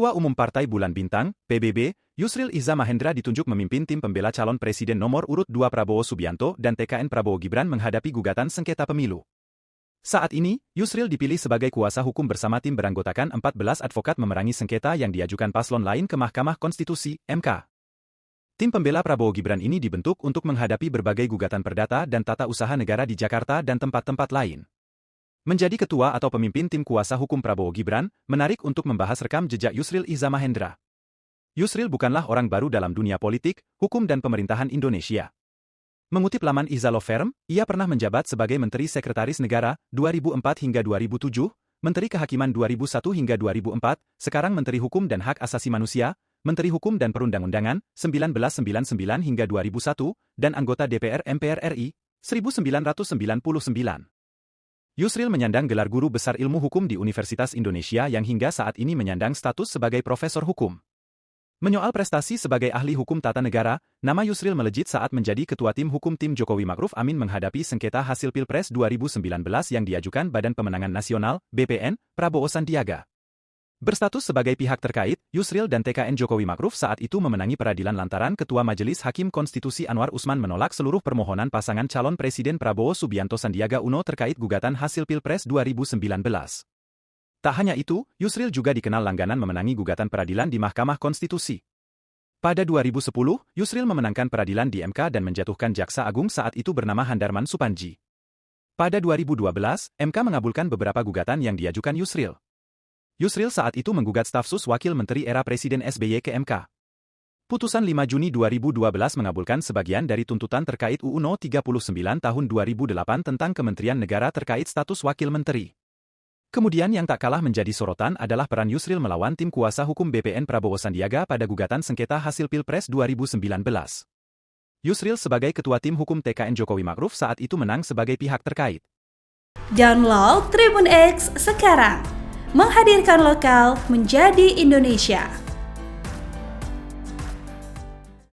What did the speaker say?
Ketua Umum Partai Bulan Bintang, PBB, Yusril Iza Mahendra ditunjuk memimpin tim pembela calon presiden nomor urut 2 Prabowo Subianto dan TKN Prabowo Gibran menghadapi gugatan sengketa pemilu. Saat ini, Yusril dipilih sebagai kuasa hukum bersama tim beranggotakan 14 advokat memerangi sengketa yang diajukan paslon lain ke Mahkamah Konstitusi, MK. Tim pembela Prabowo Gibran ini dibentuk untuk menghadapi berbagai gugatan perdata dan tata usaha negara di Jakarta dan tempat-tempat lain. Menjadi ketua atau pemimpin tim kuasa hukum Prabowo Gibran, menarik untuk membahas rekam jejak Yusril Iza Mahendra. Yusril bukanlah orang baru dalam dunia politik, hukum dan pemerintahan Indonesia. Mengutip laman Iza Law Firm, ia pernah menjabat sebagai Menteri Sekretaris Negara 2004 hingga 2007, Menteri Kehakiman 2001 hingga 2004, sekarang Menteri Hukum dan Hak Asasi Manusia, Menteri Hukum dan Perundang-undangan 1999 hingga 2001, dan anggota DPR MPR RI 1999. Yusril menyandang gelar guru besar ilmu hukum di Universitas Indonesia yang hingga saat ini menyandang status sebagai profesor hukum. Menyoal prestasi sebagai ahli hukum tata negara, nama Yusril melejit saat menjadi ketua tim hukum tim Jokowi Ma'ruf Amin menghadapi sengketa hasil Pilpres 2019 yang diajukan Badan Pemenangan Nasional, BPN, Prabowo Sandiaga. Berstatus sebagai pihak terkait, Yusril dan TKN Jokowi Ma'ruf saat itu memenangi peradilan lantaran Ketua Majelis Hakim Konstitusi Anwar Usman menolak seluruh permohonan pasangan calon Presiden Prabowo Subianto Sandiaga Uno terkait gugatan hasil Pilpres 2019. Tak hanya itu, Yusril juga dikenal langganan memenangi gugatan peradilan di Mahkamah Konstitusi. Pada 2010, Yusril memenangkan peradilan di MK dan menjatuhkan Jaksa Agung saat itu bernama Handarman Supanji. Pada 2012, MK mengabulkan beberapa gugatan yang diajukan Yusril. Yusril saat itu menggugat stafsus Wakil Menteri era Presiden SBY ke MK. Putusan 5 Juni 2012 mengabulkan sebagian dari tuntutan terkait UU No. 39 tahun 2008 tentang Kementerian Negara terkait status Wakil Menteri. Kemudian yang tak kalah menjadi sorotan adalah peran Yusril melawan tim kuasa hukum BPN Prabowo Sandiaga pada gugatan sengketa hasil Pilpres 2019. Yusril sebagai ketua tim hukum TKN Jokowi Ma'ruf saat itu menang sebagai pihak terkait. Download Tribun X sekarang. Menghadirkan lokal menjadi Indonesia.